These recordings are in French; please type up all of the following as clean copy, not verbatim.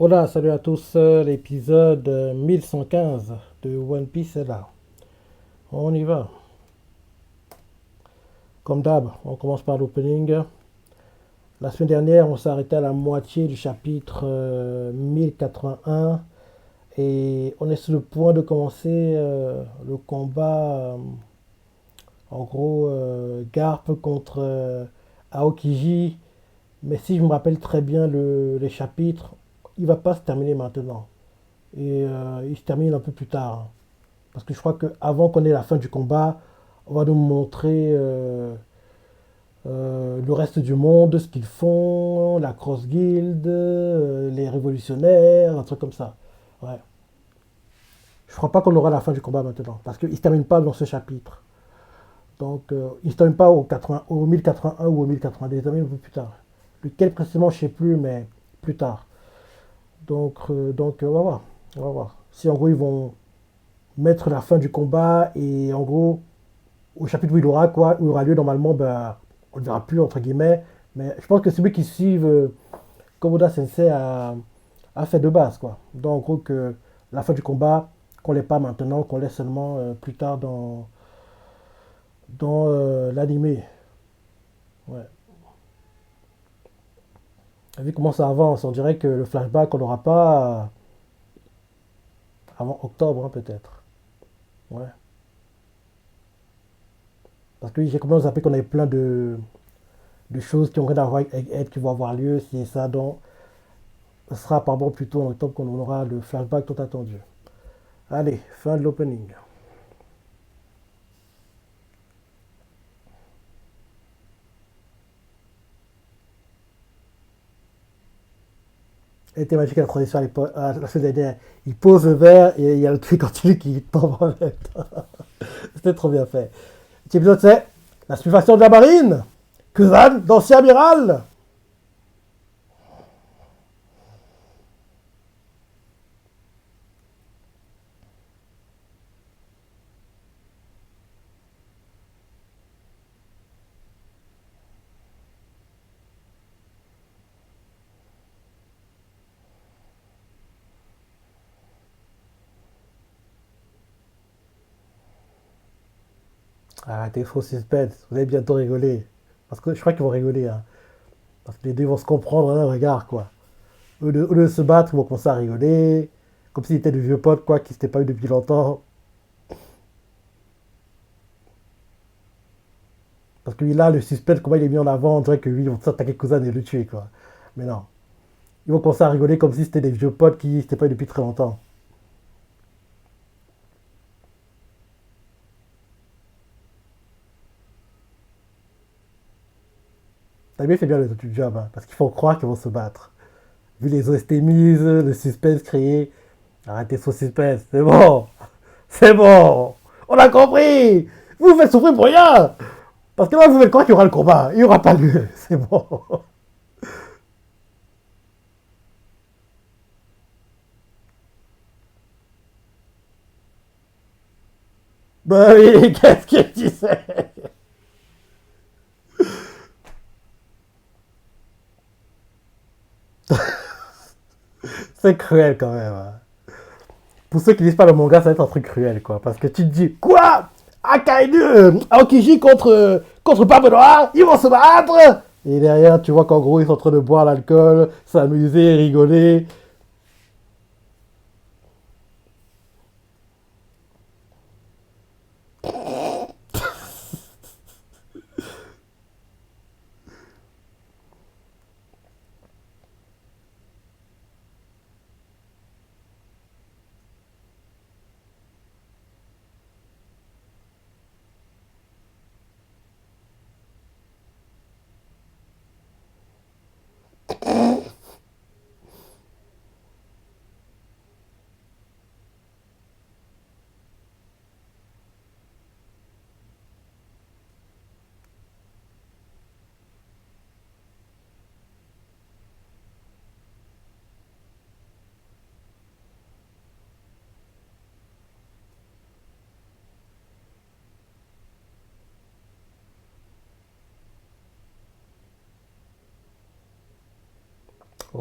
Hola, salut à tous, l'épisode 1115 de One Piece est là. On y va. Comme d'hab, on commence par l'opening. La semaine dernière, on s'est arrêté à la moitié du chapitre 1081 et on est sur le point de commencer le combat, en gros, Garp contre Aokiji. Mais si je me rappelle très bien les chapitres, il va pas se terminer maintenant. Et il se termine un peu plus tard. Parce que je crois qu'avant qu'on ait la fin du combat, on va nous montrer le reste du monde, ce qu'ils font, la Cross Guild, les révolutionnaires, un truc comme ça. Ouais. Je crois pas qu'on aura la fin du combat maintenant. Parce qu'il ne se termine pas dans ce chapitre. Donc, il ne se termine pas au 1081 ou au 1082, il se termine un peu plus tard. Lequel précisément, je ne sais plus, mais plus tard. Donc, on va voir. On va voir. Si en gros, ils vont mettre la fin du combat et en gros, au chapitre où il aura quoi, où il aura lieu normalement, ben, on ne verra plus entre guillemets. Mais je pense que celui qui suit Komoda Sensei a fait de base quoi. Donc en gros que la fin du combat, qu'on l'ait pas maintenant, qu'on laisse seulement plus tard dans l'animé. Ouais. Et vu comment ça avance, on dirait que le flashback on n'aura pas avant octobre hein, peut-être. Ouais. Parce que j'ai commencé à zapper qu'on avait plein de choses qui ont rien à voir avec Ed qui vont avoir lieu, si ça, donc ce sera apparemment plutôt en octobre qu'on aura le flashback tout attendu. Allez, fin de l'opening. Et était magique la transition à la semaine dernière. Il pose le verre et il y a le truc continu qui tombe en même temps. C'était trop bien fait. Cet épisode c'est la submersion de la marine. Kuzan, d'ancien amiral. Arrêtez, faux suspense. Vous allez bientôt rigoler. Parce que je crois qu'ils vont rigoler. Hein. Parce que les deux vont se comprendre dans un regard, quoi. Au lieu de se battre, ils vont commencer à rigoler. Comme s'ils étaient de vieux potes, quoi, qui s'étaient pas eu depuis longtemps. Parce que là, le suspense, comment il est mis en avant, on dirait que lui, ils vont s'attaquer Kuzan et le tuer, quoi. Mais non. Ils vont commencer à rigoler comme si c'était des vieux potes qui s'étaient pas eu depuis très longtemps. T'as bien fait bien le job, hein, parce qu'ils font croire qu'ils vont se battre. Vu les OST mises, le suspense créé. Arrêtez ce suspense, c'est bon. C'est bon. On a compris. Vous vous faites souffrir pour rien. Parce que là, vous faites croire qu'il y aura le combat. Il n'y aura pas lieu. C'est bon. Bah oui, qu'est-ce que tu sais? C'est cruel quand même. Hein. Pour ceux qui lisent pas le manga, ça va être un truc cruel, quoi. Parce que tu te dis, quoi Akainu, Aokiji contre Barbe Noire, ils vont se battre. Et derrière, tu vois qu'en gros, ils sont en train de boire l'alcool, s'amuser, rigoler.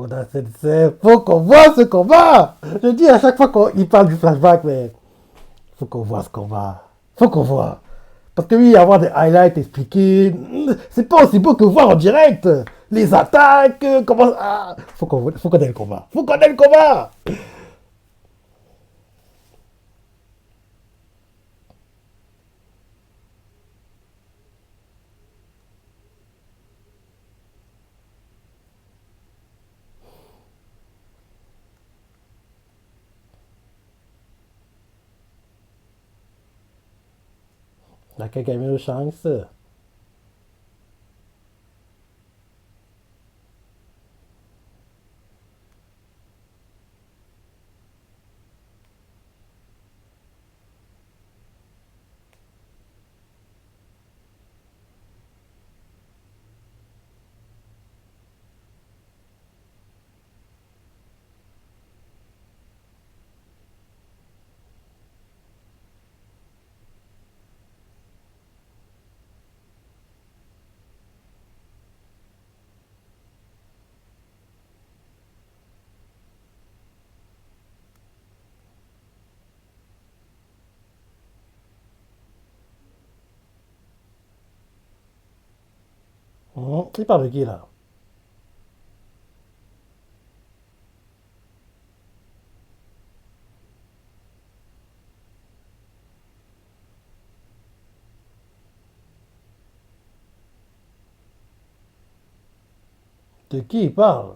Oda Sensei, faut qu'on voit ce combat. Je dis à chaque fois qu'il parle du flashback, mais faut qu'on voit ce combat. Faut qu'on voit. Parce que oui, avoir des highlights expliqués, c'est pas aussi beau que voir en direct. Les attaques, comment... Ah, faut qu'on ait le combat. Faut qu'on ait le combat. Nakagami Shanks. Il parle de qui là? De qui il parle?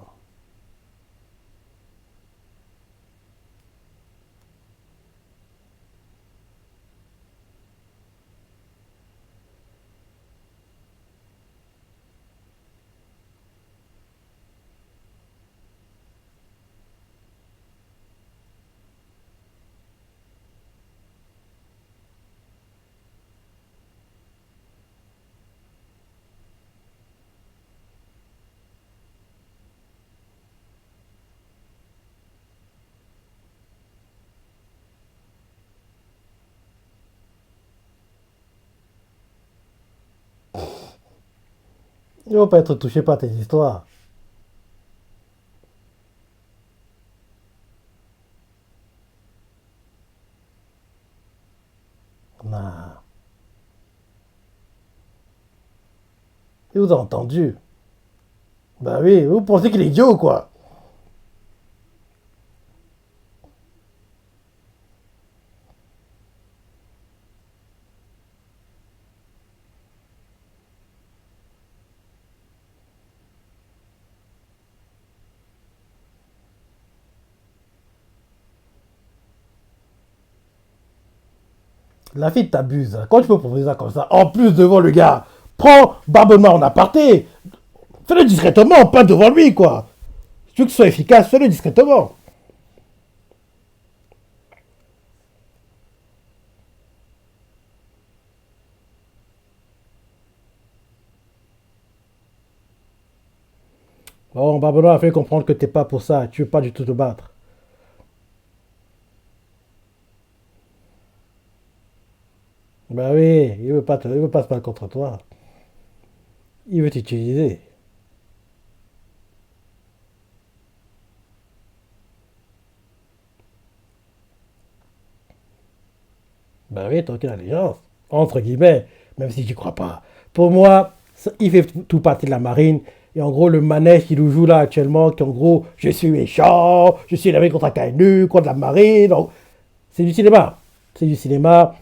Il va pas être touché par tes histoires. Nah. Il vous a entendu. Bah oui, vous pensez qu'il est idiot ou quoi? La fille t'abuse. Quand tu peux proposer ça comme ça, en plus devant le gars, prends Barbe Noire en aparté. Fais-le discrètement, pas devant lui, quoi. Si tu veux que ce soit efficace, fais-le discrètement. Bon, Barbe Noire a fait comprendre que t'es pas pour ça. Tu veux pas du tout te battre. Bah oui, il veut pas se battre contre toi. Il veut t'utiliser. Bah oui, t'as aucune allégeance. Entre guillemets, même si tu crois pas. Pour moi, il fait tout partie de la marine. Et en gros, le manège qu'il nous joue là actuellement, qui en gros, je suis méchant, je suis énervé contre KNU, contre la marine. C'est du cinéma. C'est du cinéma.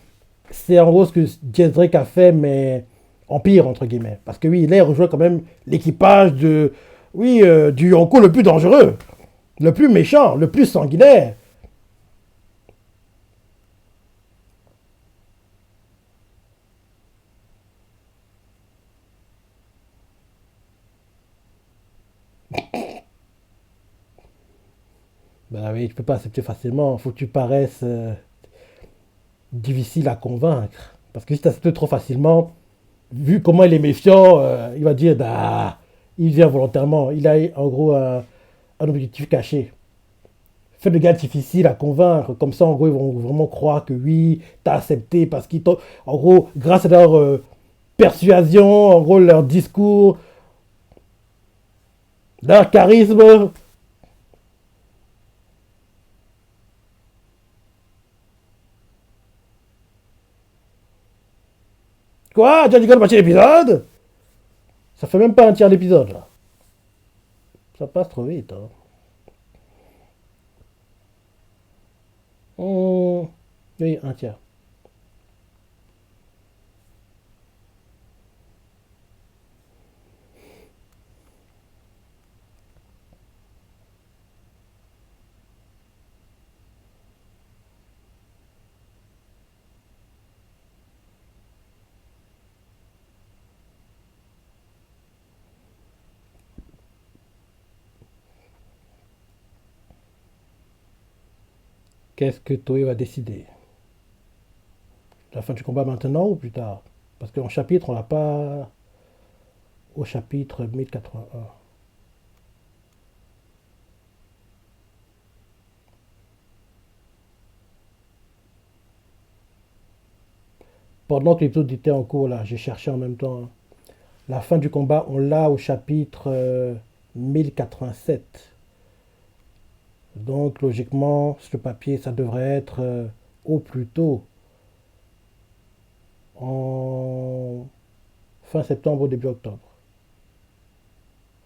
C'est en gros ce que Jess Drake a fait, mais en pire, entre guillemets. Parce que oui, là, il rejoint quand même l'équipage de. Oui, du Yonko le plus dangereux, le plus méchant, le plus sanguinaire. Ben oui, tu peux pas accepter facilement. Faut que tu paraisses difficile à convaincre. Parce que si tu acceptes trop facilement, vu comment il est méfiant, il va dire, bah, il vient volontairement. Il a en gros un objectif caché. Fais le gars difficile à convaincre. Comme ça, en gros, ils vont vraiment croire que oui, t'as accepté parce qu'ils t'ont. En gros, grâce à leur persuasion, en gros, leur discours, leur charisme, Quoi? Tu as dit quoi de moitié d'épisode? Ça fait même pas un tiers d'épisode là. Ça passe trop vite. Hein. Hmm, oui, un tiers. Qu'est-ce que Toei va décider? La fin du combat maintenant ou plus tard? Parce qu'en chapitre, on l'a pas au chapitre 1081. Pendant que l'épisode était en cours, là, j'ai cherché en même temps. Hein. La fin du combat, on l'a au chapitre 1087. Donc, logiquement, sur le papier, ça devrait être au plus tôt en fin septembre ou début octobre.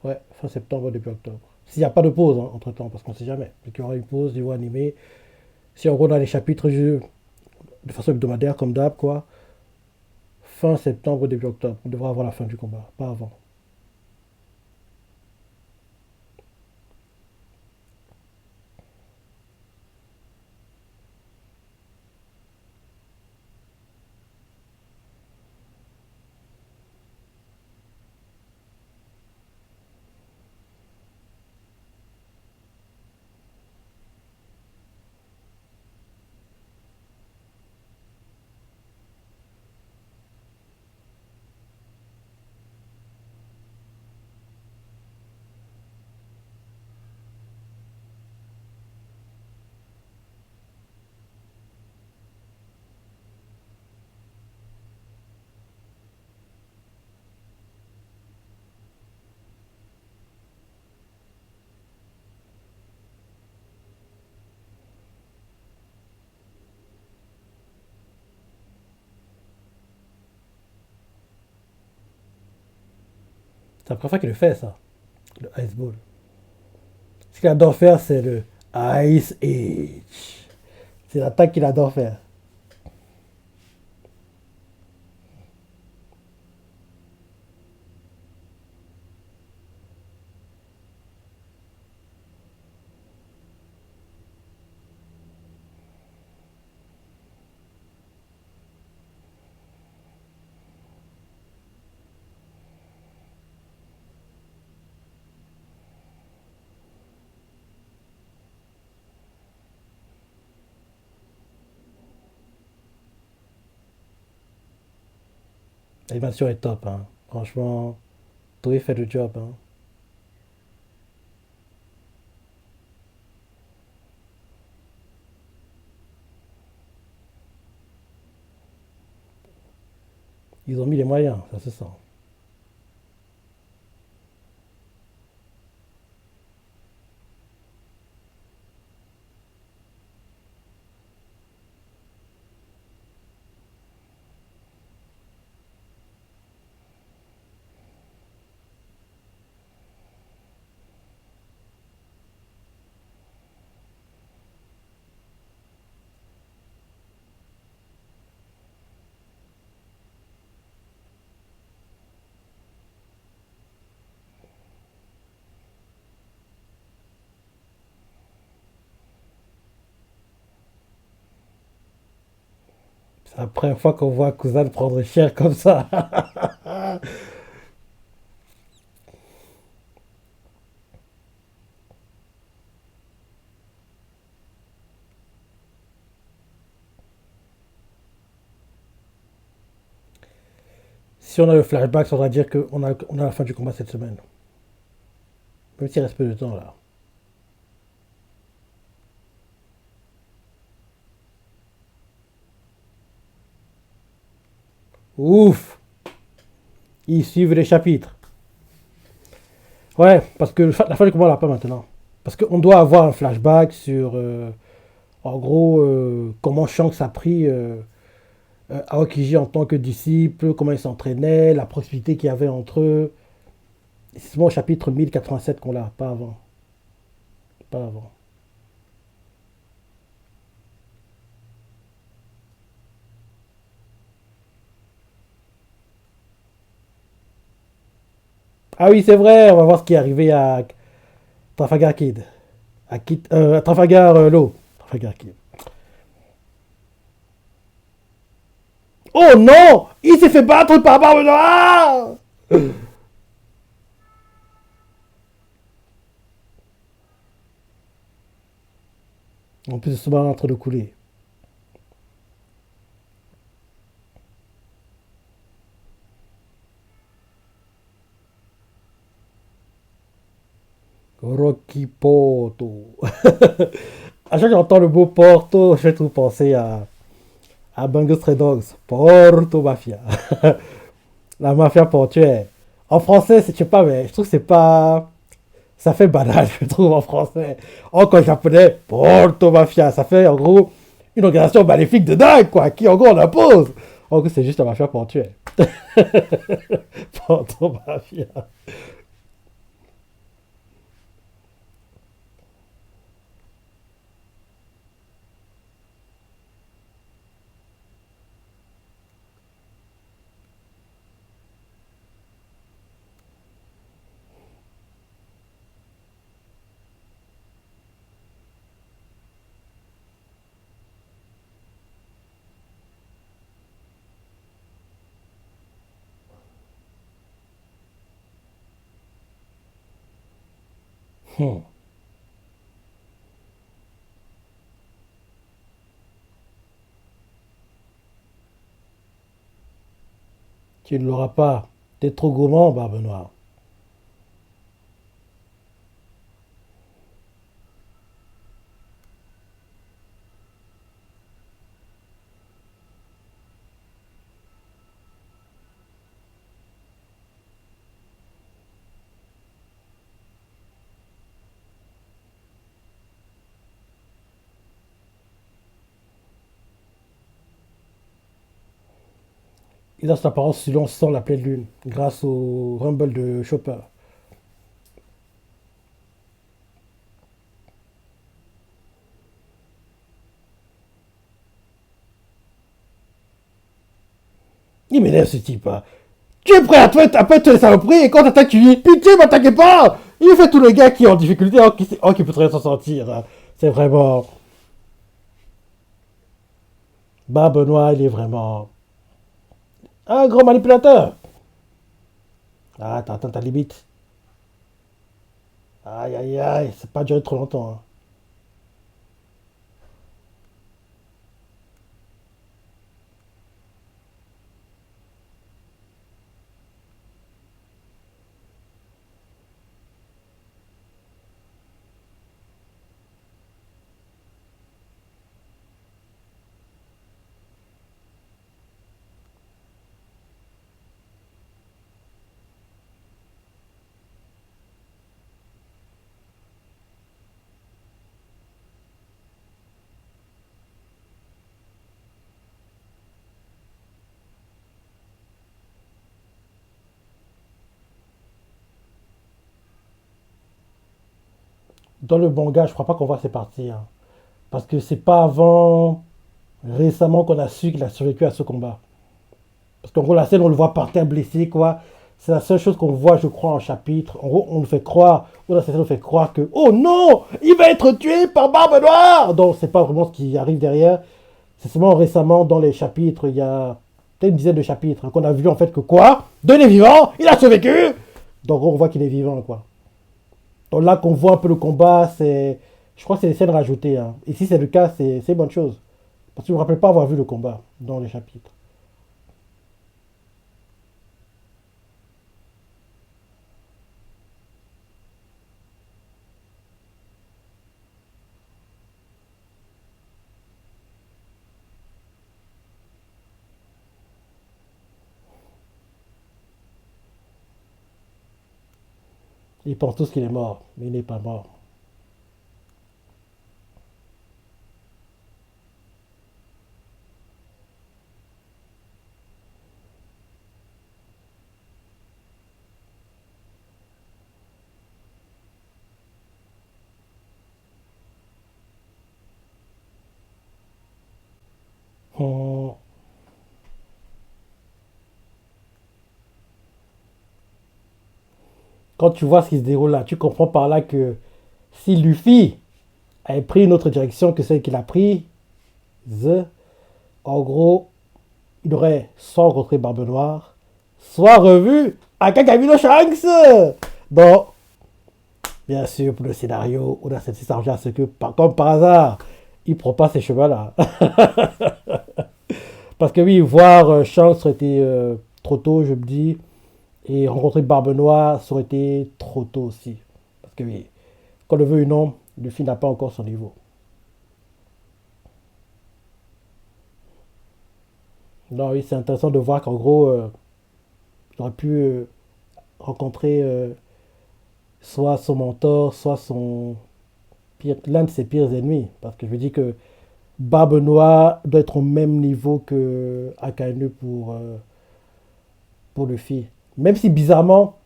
Ouais, fin septembre ou début octobre. S'il n'y a pas de pause hein, entre temps, parce qu'on ne sait jamais. Donc, il y aura une pause niveau animé. Si en gros, dans les chapitres de façon hebdomadaire, comme d'hab, quoi, fin septembre ou début octobre, on devrait avoir la fin du combat, pas avant. C'est la première fois qu'il le fait, ça, le Ice Ball. Ce qu'il adore faire, c'est le Ice Age. C'est l'attaque qu'il adore faire. L'animation est top, hein. Franchement, Toei fait le job, hein. Ils ont mis les moyens, ça se sent. C'est la première fois qu'on voit Kuzan prendre cher comme ça. Si on a le flashback, ça voudra dire qu'on a la fin du combat cette semaine. Même s'il reste peu de temps là. Ouf! Ils suivent les chapitres. Ouais, parce que la fin du combat, on l'a pas maintenant. Parce qu'on doit avoir un flashback sur, en gros, comment Shanks a pris Aokiji en tant que disciple, comment ils s'entraînaient, la proximité qu'il y avait entre eux. C'est seulement au chapitre 1087 qu'on l'a, pas avant. Pas avant. Ah oui, c'est vrai, on va voir ce qui est arrivé à Trafalgar Kid. À Trafalgar Law. Trafalgar Kid. Oh non! Il s'est fait battre par Barbe Noire! En plus, ce en train de couler. Rocky Poto. À chaque fois que j'entends le mot Porto, je vais tout penser à Bungo Stray Dogs. Porto Mafia. La mafia portuaire. En français, je sais pas, mais je trouve que c'est pas. Ça fait banal, je trouve, en français. Or, qu'en japonais, Porto Mafia. Ça fait, en gros, une organisation maléfique de dingue, quoi, qui, en gros, on impose. En gros, c'est juste la mafia portuaire. Porto Mafia. Hmm. Tu ne l'auras pas. T'es trop gourmand, Barbe Noire. Il a son apparence silence sans la pleine lune, grâce au Rumble de Chopper. Il m'énerve ce type. Hein. Tu es prêt à te les saloperies et quand t'attaques, tu dis pitié, m'attaquez pas. Il fait tout le gars qui est en difficulté, qui peut très bien s'en sortir. Hein. C'est vraiment. Bah, Benoît, il est vraiment un grand manipulateur. Ah, t'as atteint ta limite. Aïe, aïe, aïe, c'est pas duré trop longtemps. Hein. Dans le manga, je crois pas qu'on voit ses parties. Hein. Parce que c'est pas avant récemment qu'on a su qu'il a survécu à ce combat. Parce qu'en gros, la scène, on le voit par terre blessé, quoi. C'est la seule chose qu'on voit, je crois, en chapitre. En gros, on nous fait croire, ou la scène nous fait croire que, oh non, il va être tué par Barbe Noire. Donc, c'est pas vraiment ce qui arrive derrière. C'est seulement récemment, dans les chapitres, il y a peut-être une dizaine de chapitres, hein, qu'on a vu en fait que quoi, de il est vivant, il a survécu. Donc, on voit qu'il est vivant, quoi. Donc là, qu'on voit un peu le combat, c'est, je crois que c'est des scènes rajoutées. Hein. Et si c'est le cas, c'est une bonne chose. Parce que je ne me rappelle pas avoir vu le combat dans les chapitres. Ils pensent tous qu'il est mort, mais il n'est pas mort. Hum, Quand tu vois ce qui se déroule là, tu comprends par là que si Luffy avait pris une autre direction que celle qu'il a prise, en gros, il aurait soit rencontré Barbe Noire, soit revu Akakabino Shanks. Donc, bien sûr, pour le scénario, on a cette s'arranger à ce que, comme par hasard, il ne prend pas ces chemins-là. Parce que oui, voir Shanks aurait été trop tôt, je me dis, et rencontrer Barbe Noire, ça aurait été trop tôt aussi. Parce que oui, qu'on le veut ou non, Luffy n'a pas encore son niveau. Non, oui, c'est intéressant de voir qu'en gros, il aurait pu rencontrer soit son mentor, soit son l'un de ses pires ennemis. Parce que je me dis que Barbe Noire doit être au même niveau que Akainu pour Luffy. Même si bizarrement,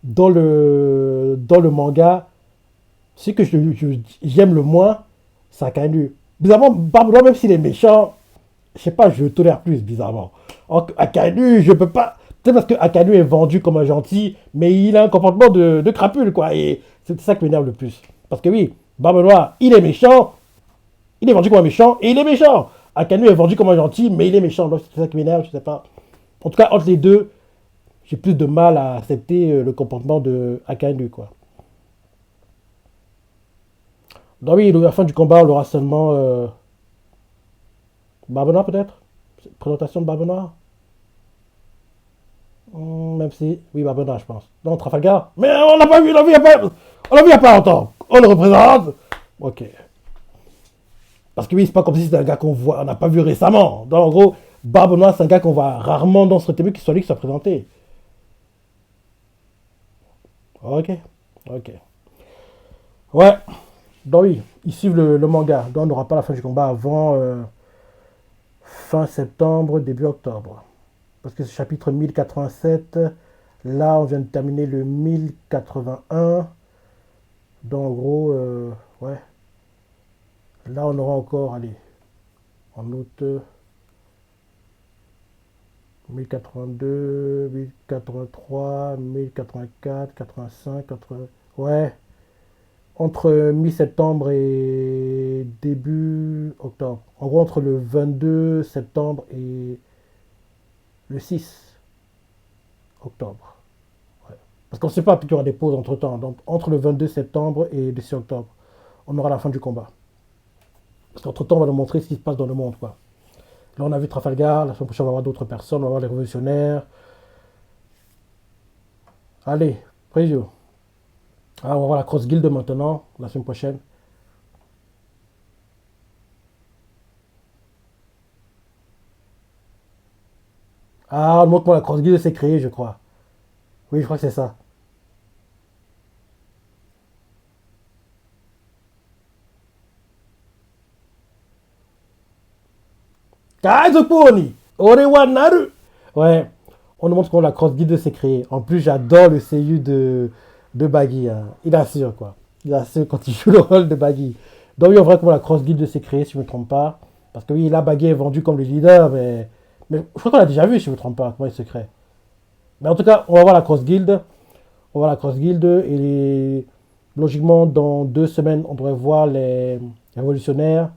dans le manga, ce que j'aime le moins, c'est Akainu. Bizarrement, Barbe Noire, même s'il est méchant, je sais pas, je le tolère plus, bizarrement. Akainu, je peux pas. C'est parce que Akainu est vendu comme un gentil, mais il a un comportement de crapule, quoi. Et c'est ça qui m'énerve le plus. Parce que oui, Barbe Noire, il est méchant, il est vendu comme un méchant, et il est méchant. Akainu est vendu comme un gentil, mais il est méchant. Donc c'est ça qui m'énerve, je sais pas. En tout cas, entre les deux, j'ai plus de mal à accepter le comportement de Akainu, quoi. Donc oui, la fin du combat, on l'aura seulement Barbe Noire, peut-être. Présentation de Barbe Noire. Même si, oui, Barbe je pense. Non, Trafalgar. Mais on l'a pas vu, on l'a vu il y a pas, on l'a vu il y a pas longtemps. On le représente. Ok. Parce que oui, c'est pas comme si c'était un gars qu'on voit, on n'a pas vu récemment. Donc, en gros, Barbe Noire, c'est un gars qu'on voit rarement dans ce TV qui soit lui qui soit présenté. Ok. Ok. Ouais. Donc oui, ils suivent le manga. Donc on n'aura pas la fin du combat avant fin septembre, début octobre. Parce que ce chapitre 1087, là, on vient de terminer le 1081. Donc, en gros, ouais. Là, on aura encore, allez, en août, 1082, 1083, 1084, 85, 80, ouais. Entre mi-septembre et début octobre. En gros, entre le 22 septembre et le 6 octobre. Ouais. Parce qu'on ne sait pas, peut-être qu'il y aura des pauses entre temps. Donc, entre le 22 septembre et le 6 octobre, on aura la fin du combat. Parce qu'entre temps, on va nous montrer ce qui se passe dans le monde, quoi. Là, on a vu Trafalgar, la semaine prochaine, on va voir d'autres personnes, on va voir les révolutionnaires. Allez, preview. Ah, on va voir la Cross Guild maintenant, la semaine prochaine. Ah, montre-moi la Cross Guild s'est créée, je crois. Oui, je crois que c'est ça. Kaizukuni Orewa Naru. Ouais, on nous montre comment la Cross Guild s'est créée. En plus, j'adore le seiyuu de Baggy, hein. Il assure, quoi. Il assure quand il joue le rôle de Baggy. Donc, oui, on voit comment la Cross Guild s'est créée, si je ne me trompe pas. Parce que oui, là, Baggy est vendu comme le leader, mais je crois qu'on l'a déjà vu, si je ne me trompe pas, comment il se crée. Mais en tout cas, on va voir la Cross Guild. On va voir la Cross Guild logiquement, dans 2 semaines, on devrait voir les révolutionnaires.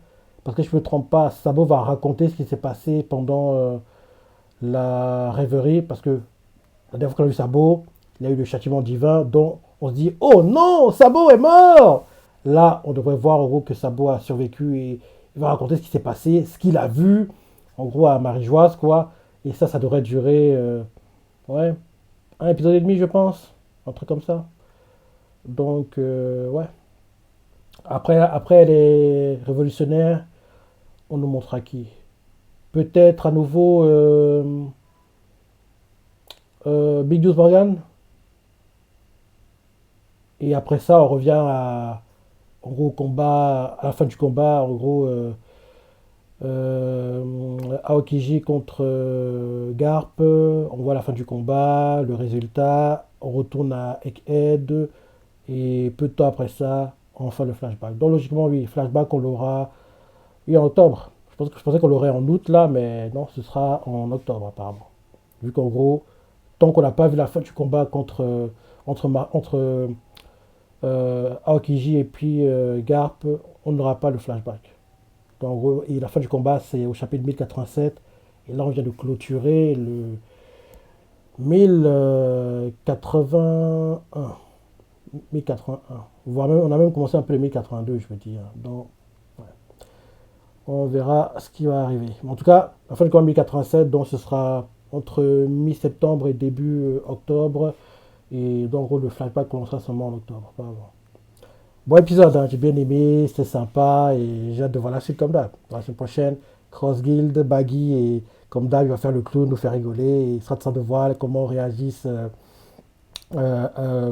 Parce que je ne me trompe pas, Sabo va raconter ce qui s'est passé pendant la rêverie. Parce que la dernière fois qu'on a vu Sabo, il a eu le châtiment divin dont on se dit oh non, Sabo est mort. Là, on devrait voir en gros que Sabo a survécu et il va raconter ce qui s'est passé, ce qu'il a vu, en gros à Marie-Joise, quoi. Et ça devrait durer ouais, un épisode et demi, je pense. Un truc comme ça. Donc, ouais. Après les révolutionnaires, on nous montrera qui. Peut-être à nouveau Big Juice Morgan. Et après ça, on revient en gros, au combat, à la fin du combat, en gros, Aokiji contre Garp. On voit la fin du combat, le résultat. On retourne à Egghead. Et peu de temps après ça, enfin le flashback. Donc logiquement, oui, flashback, on l'aura oui, en octobre. Je pensais qu'on l'aurait en août là, mais non, ce sera en octobre apparemment. Vu qu'en gros, tant qu'on n'a pas vu la fin du combat entre Aokiji et puis Garp, on n'aura pas le flashback. Donc, en gros, et la fin du combat, c'est au chapitre 1087. Et là, on vient de clôturer le 1081. 1081. Voire même, on a même commencé un peu le 1082, je veux dire. Donc, ouais. On verra ce qui va arriver. Mais en tout cas, la fin du combat 1087, donc ce sera entre mi-septembre et début octobre. Et donc, en gros, le flashback commencera seulement en octobre, pas avant. Bon épisode, hein, j'ai bien aimé, c'était sympa et j'ai hâte de voir la suite comme d'hab. La semaine prochaine, Cross Guild, Baggy et comme d'hab, il va faire le clown, nous faire rigoler. Et il sera de ça de voir comment réagissent euh, euh,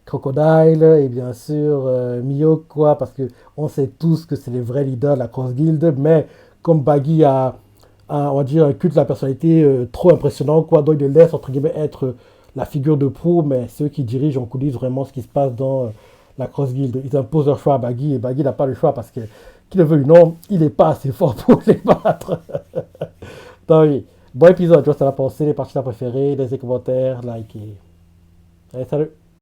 Crocodile et bien sûr Mio, quoi, parce que on sait tous que c'est les vrais leaders de la Cross Guild, mais comme Baggy on va dire, un culte de la personnalité trop impressionnant, quoi, donc il le laisse entre guillemets être la figure de proue, mais ceux qui dirigent en coulisses vraiment ce qui se passe dans la Cross Guild. Ils imposent leur choix à Baggy et Baggy n'a pas le choix parce que, qu'il le veuille ou non, il n'est pas assez fort pour les battre. Donc oui, bon épisode, je vois ça la pensée, les parties préférées, laissez des commentaires, likez. Allez, salut!